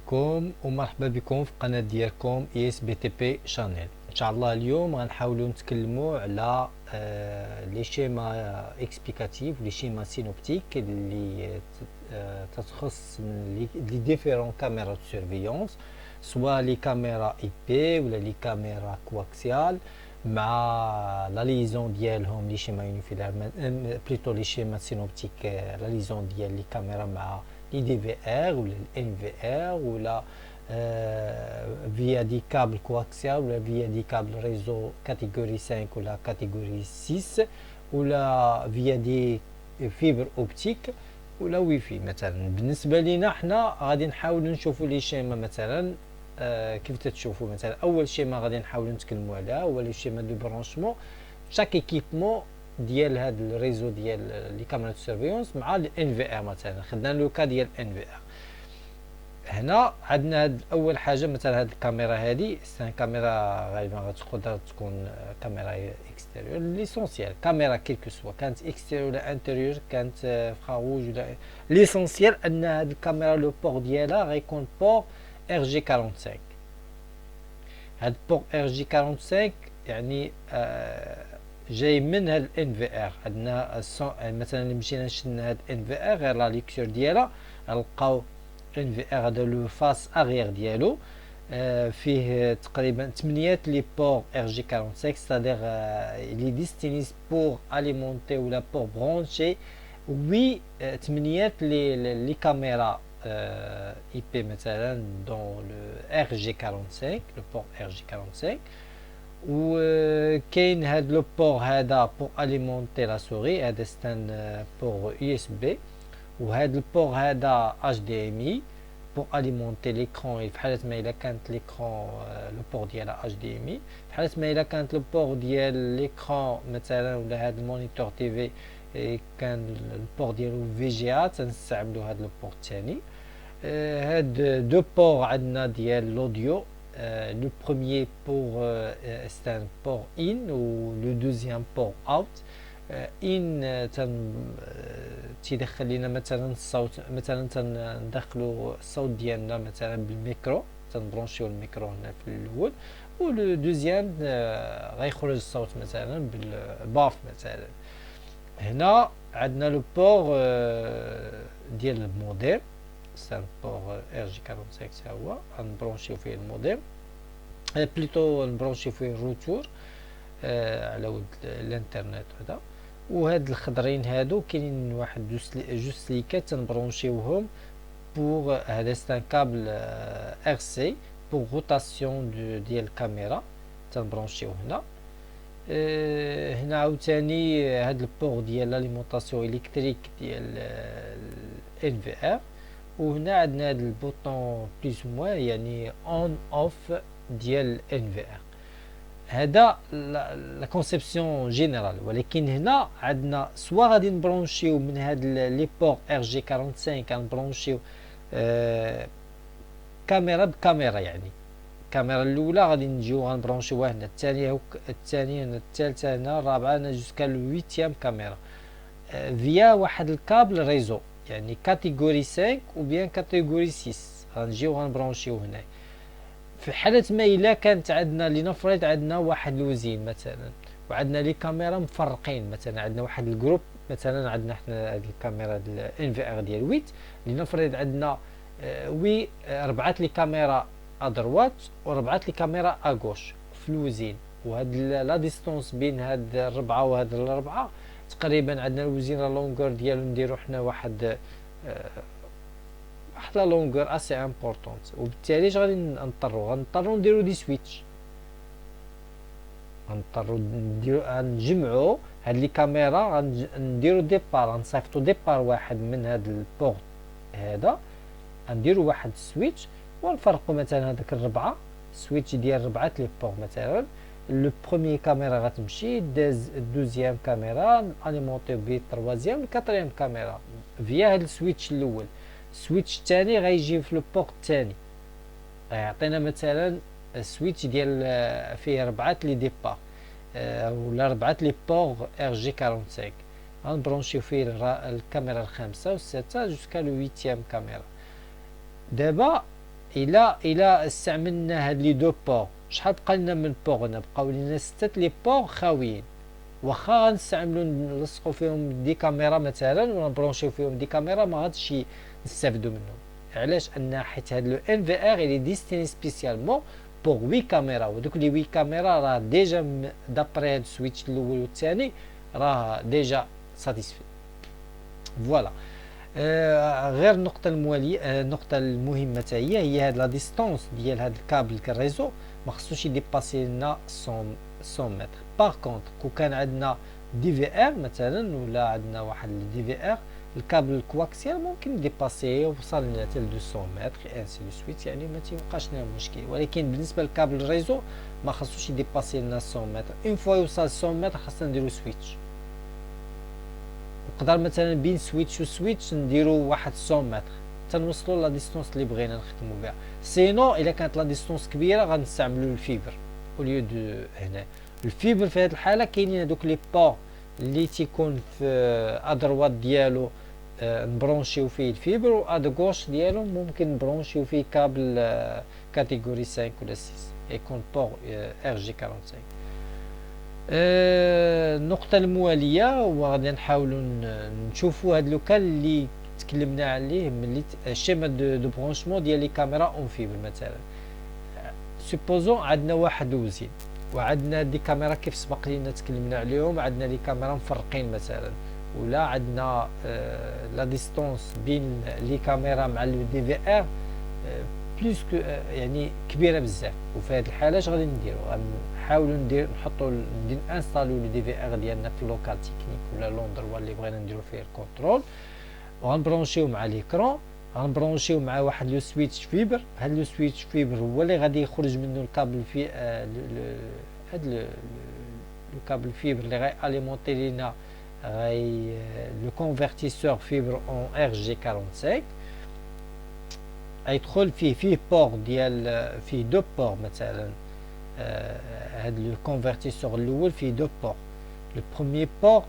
عليكم ومرحبا بكم في قناة ديالكم اس بي تي بي شانيل. ان شاء الله اليوم غنحاولوا نتكلموا على لي شيما اكسبليكاتيف لي شيما سينوبتيك اللي تتخص لي ديفيرون كاميرا دو سيرفيونس، سواء لي كاميرا اي بي ولا لي كاميرا كواكسيال مع لا ليزون ديالهم لي شيما يونيفيلار بليتو لي شيما سينوبتيك لا ليزون ديال لي كاميرا مع لي دي في ار ولا الان في ار ولا فيا دي كابل كواكسيال ولا فيا دي كابل ريزو كاتيجوري 5 ولا كاتيجوري 6 ولا فيا دي فيبر اوبتيك ولا واي فاي. مثلا بالنسبه لينا حنا غادي نحاولوا نشوفوا لي شيما مثلا كيف تتشوفوا. مثلا اول شيما غادي نحاولوا نتكلموا عليها هو لي شيما دو برانشمون شاك ايكيبمون ديال هاد الريزو ديال لي كاميرا دو سيرفيونس مع الان في ار. مثلا خدنا لو كا ديال ان في ار. هنا عندنا هاد اول حاجه مثلا هاد الكاميرا هادي سان كاميرا غالبا غتقدر تكون كاميرا اكستيريور. ليسونسيال كاميرا كيلكو سوا كانت اكستيريور ولا انتيريور كانت فراغوج ولا ليسونسيال ان هاد الكاميرا لو بور ديالها غيكون بور ار جي 45. هاد بور ار جي 45 يعني جاي من هاد الان في ار. عندنا مثلا اللي مشينا شدنا هاد ان في ار غير لا ليكتور ديالها غنلقاو ان في ار هذا لو فاس اغيير ديالو فيه تقريبا 8 لي بور ار جي 45 ستادير لي ديستينيس بور اليمونتي ولا بور برونشي. وي 8 لي كاميرا اي بي مثلا دون لو ار جي 45 لو بور ار جي 45. وكاين هاد لو بور هذا بور اليمونتي لا سوري هذا ستان بور يو اس بي. وهاد البور هذا اش دي ام اي بور اليمونتي ليكرون. في حالة ما الا كانت ليكرون لو بور ديالها اش دي ام اي، في حالة ما الا كانت لو بور ديال ليكرون مثلا ولا هاد المونيتور تي في كان البور ديالو في جي ا تنستعملو هاد لو بور الثاني. هاد دو بور عندنا ديال لوديو. لو بروميير بور ستان بور ان و لو دوزيام بور اوت. ان تيدخل لنا مثلا الصوت، مثلا تندخلوا الصوت ديالنا مثلا بالميكرو، تنبرونشيو الميكرو هنا في الاول. و لو دوزيام غيخرج الصوت مثلا بالباف مثلا. هنا عندنا لو بور ديال الموديم سان بور ار جي 45 تا هو غنبرونشيو فيه الموديم بليتو نبرونشيو فيه الروتور على ود الانترنت هذا. وهاد الخضرين هادو كاينين واحد جوج سليكات تنبرونشيوهم بوغ هذا ستان كابل ار سي بوغ روتاسيون ديال الكاميرا تنبرونشيو هنا. هنا عاوتاني هاد البوغ ديال لاليمونطاسيون الكتريك ديال ان في ار. وهنا عندنا هاد البوطون بليس موان يعني اون اوف ديال ان في ار. هذا لا كونسيبسيون جينيرال. ولكن هنا عندنا سوا غادي نبرونشيو من هاد لي بور ار جي 45 كنبرونشيو كاميرا بكاميرا. يعني الكاميرا الاولى غادي نجيو غنبرونشيوها هنا، الثانيه الثانيه هنا، الثالثه هنا، الرابعه هنا جوسكا لو 8 كاميرا فيا واحد الكابل ريزو يعني كاتيجوري 5 و بيان كاتيجوري 6 غنجيو غنبرونشيو هنا. في حالة ما إلا كانت عندنا لنفرض عندنا واحد الوزين مثلا وعندنا لي كاميرا مفرقين، مثلا عندنا واحد الجروب، مثلا عندنا حنا هاد الكاميرا ديال ان في ار ديال 8 لنفرض عندنا وي 4 لي كاميرا ادروات و4 لي كاميرا اغوش في الوزين. وهاد لا ديستونس بين هاد الربعه وهاد الربعه تقريبا عندنا الوزين لا لونغور ديالو نديرو حنا واحد لا لونغور اسي امبورطونت. وبالتالي اش غادي غنضطرو نديرو دي سويتش، غنضطرو نجمعو هاد لي كاميرا، غنديرو ديبار، غنصيفطو ديبار واحد من هاد البورت هذا، غنديرو واحد السويتش ونفرقو مثلا هذاك الربعه سويتش ديال ربعه لي بور. مثلا لو بروميير كاميرا غتمشي دوزيام كاميرا اليمونطي بي تروازيام كاتريام كاميرا فيا هاد السويتش الاول. السويتش الثاني غيجي في لو بورت الثاني غيعطينا مثلا السويتش ديال فيه 4 لي ديبار ولا 4 لي بور ار جي 45. غنبرونشيو فيه الكاميرا الخامسه والسادسه جوسكا لو 8 كاميرا. دابا الى استعملنا هاد لي دو بور، شحال بقى لنا من بور؟ هنا بقاو لنا 6 لي بور خاويين. واخا غنستعملو نلصقو فيهم دي كاميرا مثلا ولا نبرونشيو فيهم دي كاميرا، ما غاديش نستافدو منهم. علاش؟ ان حيت هاد لو ان في ار الي ديستيني سبيسيالمون بوغ 8 كاميرا، ودوك لي 8 كاميرا راه ديجا دابري هاد السويتش الاول والثاني راه ديجا ساتيسفي. فوالا. غير النقطة الموالية، النقطة المهمة حتى هي هاد لا ديستونس ديال هاد الكابل كالريزو ما خصوش يديباسي لنا 100 متر. باغ كونطخ كون كان عندنا دي في ار مثلا ولا عندنا واحد دي في ار، الكابل الكواكسيال ممكن يديباسي وصل لنا حتى ل 200 متر انسي لو سويت، يعني ما تيبقاش لنا مشكل. ولكن بالنسبة للكابل الريزو ما خصوش يديباسي لنا 100 متر. اون فوا يوصل 100 متر خاصنا نديرو سويتش. نقدر مثلا بين سويتش و سويتش نديرو واحد 100 متر تنوصلو لا ديستونس اللي بغينا نخدمو بها. سينو الا كانت لا ديستونس كبيره غنستعملو الفيبر او ليو دو. هنا الفيبر في هذه الحاله كاينين هذوك لي بور اللي تيكون في ادروات ديالو نبرونشيو فيه الفيبر، و ادغوش ديالو ممكن نبرونشيو فيه كابل كاتيجوري 5 ولا 6 يكون بور ار جي 45. النقطة الموالية وغادي نحاولوا نشوفوا هاد لوكال اللي تكلمنا عليه ملي الشيما دو برونشمون ديال لي كاميرا اون فيبر. مثلا سوبوزون عندنا واحد وزين وعندنا دي كاميرا كيف سبق لينا تكلمنا عليهم، عندنا لي كاميرا مفرقين مثلا، ولا عندنا لا ديستونس بين لي كاميرا مع لو دي في ار بلوس يعني كبيره بزاف. وفي هذه الحاله اش غادي نديرو؟ غنحاولوا نحطوا انستالو لو دي في ار ديالنا في اللوكال تكنيك ولا لوندروا اللي بغينا نديرو فيه الكونترول، وغنبرونشيو مع ليكرون، غنبرونشيو مع واحد لو سويتش فيبر. هاد لو سويتش فيبر هو اللي غادي يخرج منه الكابل في هاد لو كابل فيبر اللي غاي اليمونتي لينا غاي لو كونفرتيسور فيبر اون ار جي 45. يدخل فيه بور ديال فيه دو بور مثلا. هاد لو كونفرتيسور الاول فيه دو بور. لو بروميير بور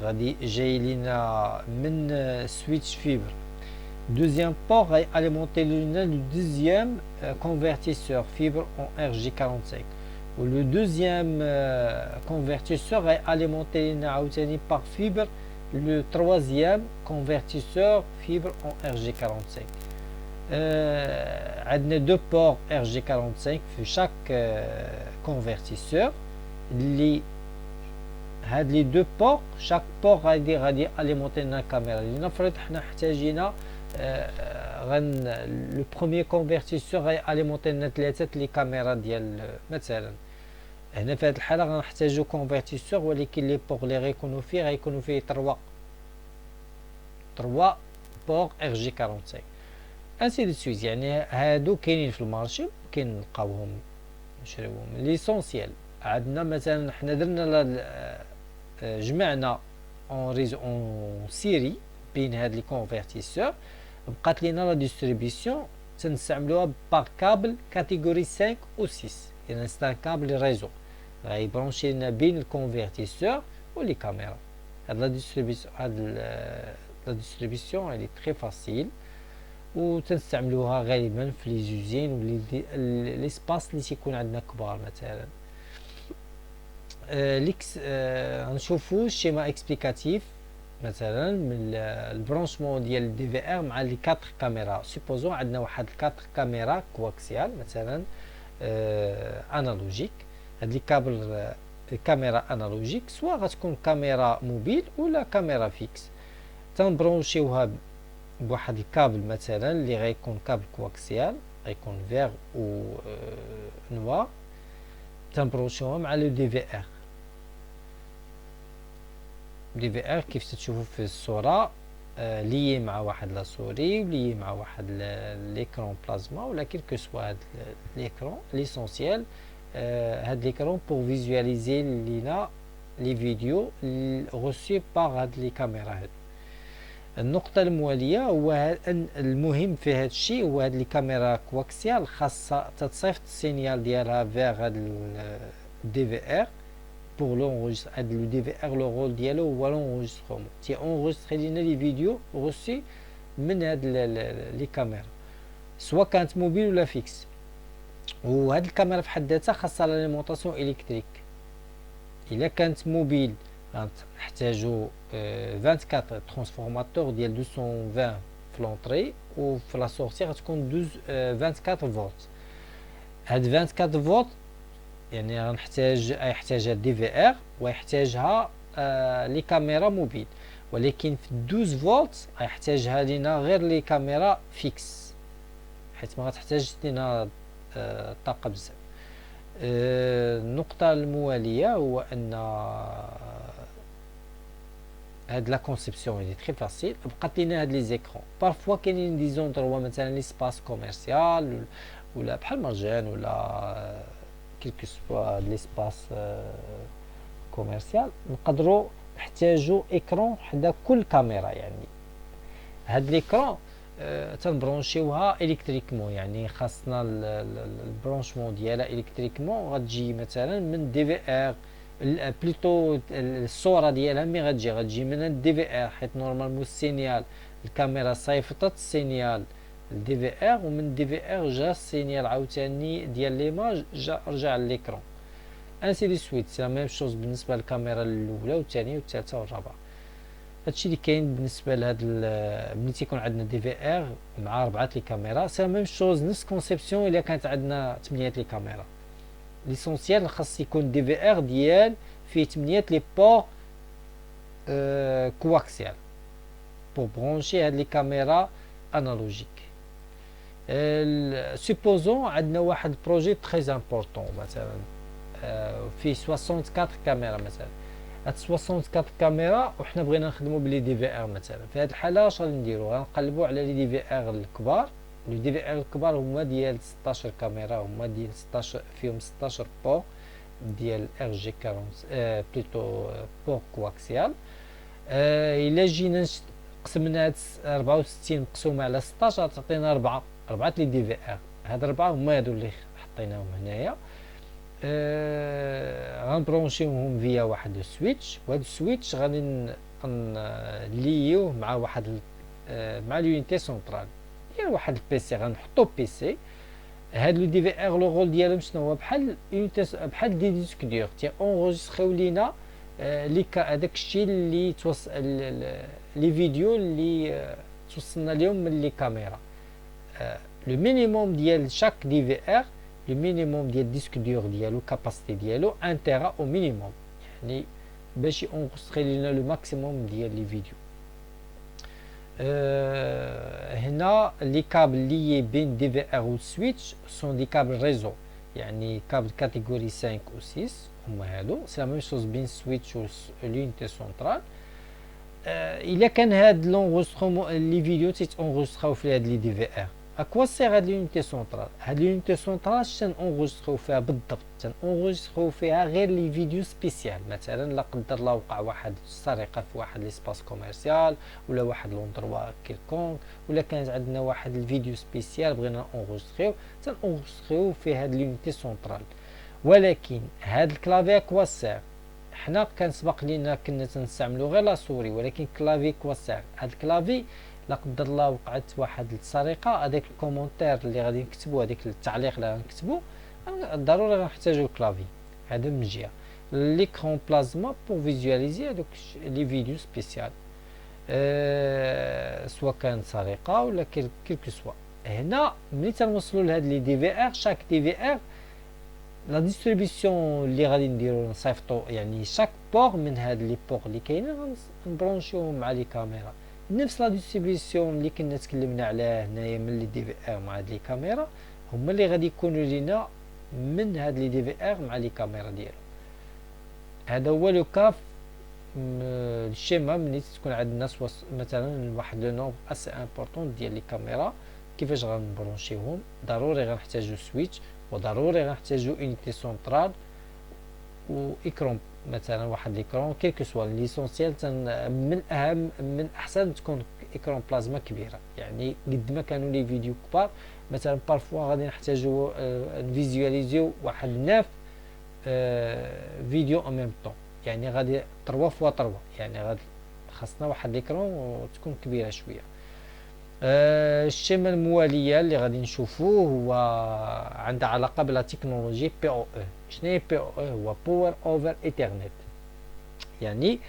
غادي جاي لينا من سويتش فيبر. دوزيام بور غادي اليمونتي لينا لو دوزيام كونفرتيسور فيبر اون ار جي 45. و لو دوزيام كونفرتيسور غادي اليمونتي لينا عاوتاني باغ فيبر لو تروازيام كونفرتيسور فيبر اون ار جي 45. عندنا دو بور ار جي 45 في شاك كونفرتيسور اللي هاد لي دو بور شاك بور غادي اليمونتي لنا الكاميرا. لنفرض حنا احتاجينا لو بروميير كونفرتيسور غادي اليمونتي لنا 3 لي كاميرا ديال مثلا. هنا في هاد الحاله غنحتاجو كونفرتيسور، ولكن لي بور اللي غيكونوا فيه 3 بور ار جي 45 انسي دو سويت. يعني هادو كاينين في المارشي ممكن نلقاوهم نشريوهم. ليسونسيال عندنا مثلا حنا درنا جمعنا اون ريزو اون سيري بين هاد لي كونفرتيسور، بقات لينا لا ديستريبيسيون تنستعملوها باغ كابل كاتيجوري 5 و 6. يعني ستا كابل ريزو غيبرونشي لنا بين الكونفرتيسور و لي كاميرا. هاد لا ديستريبيسيون اللي تري فاسيل وتنستعملوها غالبا في لي زوزين و لي سباس اللي تيكون عندنا كبار مثلا. غنشوفو الشيما اكسبليكاتيف مثلا من البرونشمون ديال الدي في ار مع لي 4 كاميرا. سوبوزون عندنا واحد 4 كاميرا كواكسيال مثلا انالوجيك. هاد لي كابل كاميرا انالوجيك سوا غتكون كاميرا موبيل ولا كاميرا فيكس، تنبرونشيوها بواحد الكابل مثلا اللي غيكون كابل كواكسيال غيكون فيغ و نوار، تنبروشوها مع لو دي في ار. دي في ار كيف تشوفوا في الصوره لي مع واحد لا سوري ولي مع واحد ليكرون بلازما، ولكن كو سوا هاد ليكرون ليسونسيال هاد ليكرون بور فيزواليزي لينا لي فيديو غوسي باغ هاد لي كاميرا هادو. النقطة الموالية هو المهم في هذا الشيء هو هاد لي كاميرا كواكسيال خاصها تتصيفط السينيال ديالها فيغ هاد الدي في ار بور لونجستر. هاد لو دي في ار لو رول ديالو هو لونجسترومون، تي اونجستري لينا لي فيديو غوسي من هاد لي كاميرا. سواء كانت موبيل ولا فيكس. وهاد الكاميرا في حد ذاتها خاصها لاليمونطاسيون الكتريك. الا كانت موبيل غنحتاجو 24 ترانسفورماتور ديال 220 في لونطري، وفي لا سورتي غتكون 24 فولت. هاد 24 فولت يعني يحتاجها دي في ار، ويحتاجها لي كاميرا موبيل. ولكن في 12 فولت غيحتاجها لينا غير لي كاميرا فيكس، حيت ما غتحتاج لينا طاقه بزاف. النقطه المواليه هو ان هاد لا كونسيبسيون هي تري فاسيل. بقات لينا هاد لي زيكرون بارفوا كاينين دي زوندروا مثلا لي سباس كوميرسيال ولا بحال مرجان ولا كيلكو سوا ليسباس كوميرسيال، نقدروا نحتاجوا اكرون حدا كل كاميرا. يعني هاد ليكرون تنبرونشيوها الكتريكمون، يعني خاصنا البرونشمون ديالها الكتريكمون. غتجي مثلا من دي في ار، بلوتو الصوره ديالها مي غتجي من الدي في ار، حيت نورمالمون السينيال الكاميرا صيفطت السينيال الدي في ار، ومن دي في ار جا السينيال عاوتاني ديال ليماج رجع لليكرون. انسي دي سويت. سي لا ميم شوز بالنسبه للكاميرا الاولى والثانيه والثالثه والرابعه. هادشي اللي كاين بالنسبه لهاد ملي تيكون عندنا دي في ار مع 4 لي كاميرا. سي لا ميم شوز نفس كونسيبسيون الا كانت عندنا 8 لي كاميرا. ليسونسيال خاص يكون دي في ار ديال فيه 8 لي بور كواكسيال بور برونشي هاد لي كاميرا انالوجيك. سوبوزون عندنا واحد بروجي تري امبورطون مثلا فيه 64 كاميرا مثلا. هاد 64 كاميرا وحنا بغينا نخدمو بلي دي في ار مثلا. في هاد الحاله اش غادي نديرو؟ غنقلبو على لي دي في ار الكبار. لي دي في ار الكبار هما ديال 16 كاميرا، هما ديال 16 فيهم 16 بور ديال ار جي 40 بلوتو بور كواكسيال. الا جينا قسمنا هاد 64 مقسومه على 16 تعطينا 4 لي دي في ار. هاد 4 هما هادو اللي حطيناهم هنايا. غنبرونشيوهم فيا واحد السويتش، وهاد السويتش غادي نليوه مع واحد مع اليونيتي سونطرال ديال واحد البيسي. غنحطو بيسي. هاد لو دي في ار لو رول ديالهم شنو هو؟ بحال يونيتي بحال دي ديسك دور تي اونغوجيستريو لينا هذاك الشيء اللي توصل لي فيديو اللي توصلنا لهم من لي كاميرا. لو مينيموم ديال شاك دي في ار، لو مينيموم ديال ديسك دور ديالو كاباسيتي ديالو 1 تيرا او مينيموم، يعني باش يونغستري لينا لو ماكسيموم ديال لي فيديو. هنا لي كابل لي بين دي في ار و سويتش سون دي كابل ريزو، يعني كابل كاتيجوري 5 و 6 هما هادو. سي لا ميم شوز بين سويتش و لونيتي سونطرال. الا كان هاد لونغسترومون لي فيديو تيتونغستراو في هاد لي دي في ار، اكوا سير هاد لونيتي سونطرال؟ هاد لونيتي سونطرال اش تنونغسترو فيها بالضبط؟ تنونغسترو فيها غير لي فيديو سبيسيال. مثلا لا قدر الله وقع واحد السرقه في واحد ليسباس كوميرسيال ولا واحد لوندروا كيلكونك، ولا كانت عندنا واحد الفيديو سبيسيال بغينا نونغستريو، تنونغستريو في هاد لونيتي سونطرال. ولكن هاد الكلافي اكوا سير؟ حنا كان سبق لينا كنا تنستعملو غير لا سوري، ولكن كلافي كواسير. هاد الكلافي لا قدر الله وقعت واحد السرقه، هذاك الكومونتير اللي غادي نكتبو، هذاك التعليق اللي غنكتبو، ضروري غنحتاجو الكلافي. هذا من جهه. ليكرون بلازما بور فيزواليزي هذوك لي فيديو سبيسيال، سواء كان سرقه ولا كيلكو سوا. هنا ملي تنوصلو لهاد لي دي في ار، شاك دي في ار لا ديستريبيسيون اللي غادي نديرو نصيفطو، يعني شاك بور من هاد لي بور اللي كاينين غنبرونشيوهم مع لي كاميرا. نفس لا ديستريبيسيون اللي كنا تكلمنا عليها هنايا من لي دي في ار مع هاد لي كاميرا، هما اللي غادي يكونوا لينا من هاد لي دي في ار مع لي كاميرا ديالو. هذا هو لو كاف الشيما ملي تكون عندنا مثلا واحد لو نومبر اسي امبورطون ديال لي كاميرا. كيفاش غنبرونشيوهم؟ ضروري غنحتاجو سويتش، وضروري غنحتاجو اونيتي سونطرال واكرون، مثلا واحد ليكرون كيلكو سوا. ليسونسيال من اهم من احسن تكون اكرون بلازما كبيره، يعني قد ما كانوا لي فيديو كبار مثلا بارفوا غادي نحتاجو نفيزواليزيو واحد 9 فيديو ان ميم طون، يعني غادي 3 فوا 3، يعني غادي خاصنا واحد ليكرون وتكون كبيره شويه. الشيمة الموالية اللي غادي نشوفوه هو عندها علاقة بلا تكنولوجي بي او او. شنو هي بي او او؟ هو باور اوفر ايثرنت، يعني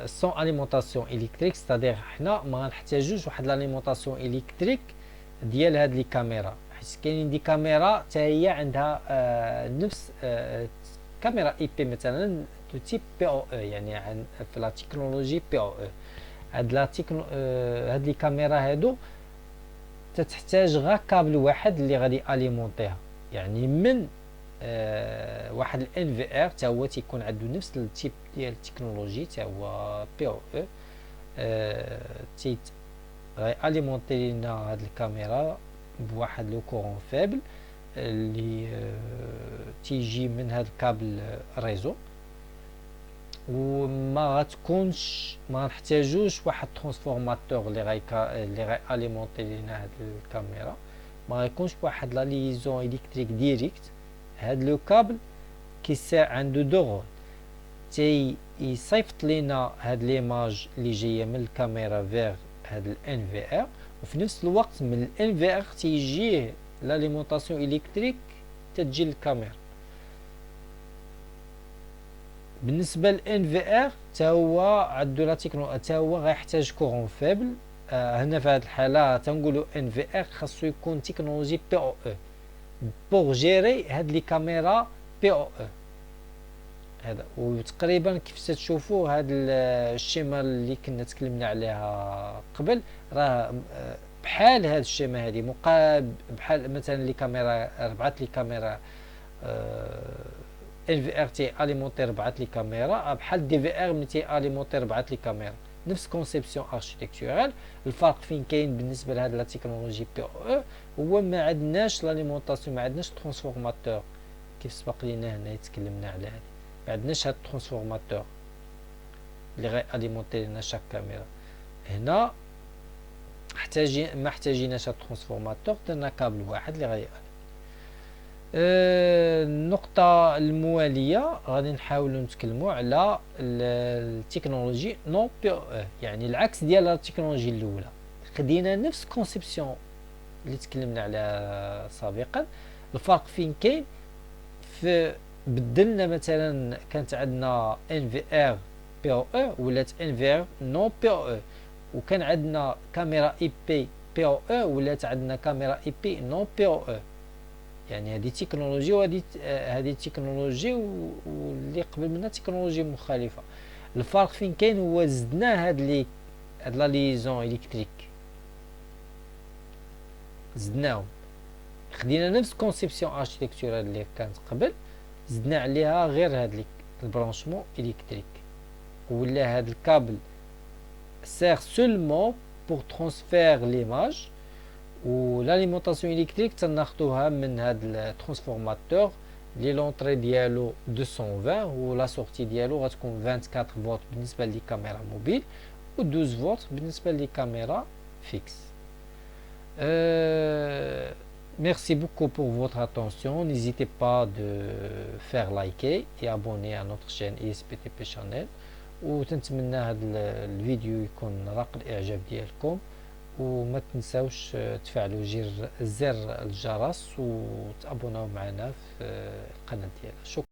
سون اليمونطاسيون الكتريك، ستادير حنا ما غنحتاجوش واحد الاليمونطاسيون الكتريك ديال هاد لي كاميرا، حيت كاينين دي كاميرا حتى هي عندها نفس كاميرا اي بي مثلا دو تيب بي او او، يعني في لا تكنولوجي بي او او. هاد لا هاد لي كاميرا هادو تتحتاج غير كابل واحد اللي غادي اليمونطيها، يعني من واحد الان في ار حتى هو تيكون عنده نفس التيب ديال التكنولوجي حتى هو بي او او، تي غياليمونتي لينا هاد الكاميرا بواحد لو كورون فابل اللي تيجي من هاد الكابل ريزو، وما غتكونش ما غنحتاجوش واحد ترانسفورماتور اللي غياليمونتي لينا هاد الكاميرا، ما غيكونش واحد لا ليزون الكتريك ديريكت. هاد لو كابل كيساع عنده دو رول، تي يصيفط لينا هاد ليماج اللي جايه من الكاميرا فيغ هاد الان في ار، وفي نفس الوقت من الان في ار تيجيه لاليمونطاسيون الكتريك تتجي للكاميرا. بالنسبه للان في ار حتى هو عندو لا تكنولوجيا، حتى هو غيحتاج كورون فابل. هنا في هاد الحاله تنقولوا ان في ار خاصو يكون تكنولوجي بي او او بوغ جيري هاد لي كاميرا بي او او هذا. وتقريبا كيف تشوفوا هاد الشيما اللي كنا تكلمنا عليها قبل راه بحال هاد الشيما هادي مقابل بحال مثلا لي كاميرا ربعات لي كاميرا ان في ار تي اليمونتي ربعات لي كاميرا بحال دي في ار ملي تي اليمونتي ربعات لي كاميرا، نفس كونسيبسيون اركيتكتورال. الفرق فين كاين بالنسبه لهاد لا تكنولوجي بي او او هو ما عندناش لاليمونطاسيون، ما عندناش ترانسفورماتور كيف سبق لينا هنا تكلمنا على هذه، ما عندناش هاد الترانسفورماتور اللي غياليمونتي لنا شاك كاميرا. هنا ما احتاجيناش هاد الترانسفورماتور، درنا كابل واحد اللي غيالي. النقطة الموالية غادي نحاولوا نتكلموا على التكنولوجي نون بي او او، يعني العكس ديال التكنولوجي الاولى. خدينا نفس كونسيبسيون اللي تكلمنا عليها سابقا. الفرق فين كاين؟ في بدلنا مثلا كانت عندنا ان في ار بي او او ولات ان في ار نون بي او او، وكان عندنا كاميرا اي بي بي او او ولات عندنا كاميرا اي بي نون بي او او. يعني هذه تكنولوجيا وهذه تكنولوجيا واللي قبل منها تكنولوجيا مخالفه. الفرق فين كاين؟ هو زدنا هاد لا ليزون الكتريك، زدناهم، خدينا نفس كونسيبسيون اركيتكتورال اللي كانت قبل، زدنا عليها غير هاد البرانشمون الكتريك، ولا هاد الكابل سير سولمون بور ترانسفير ليماج، و l'alimentation électrique تناخدوها من هاد الترانسفورماتور اللي لونطري ديالو 220 و لا سورتي ديالو غتكون 24 فولت بالنسبه لي كاميرا موبيل و 12 فولت بالنسبه لي كاميرا فيكس. Merci beaucoup pour votre attention. N'hésitez pas de faire liker et abonner à notre chaîne ISBTP Channel. وتنتمنى هذا الفيديو يكون راق الاعجاب ديالكم، وما تنساوش تفعلوا زر الجرس وتابوناو معنا في القناه ديالنا. شكرا.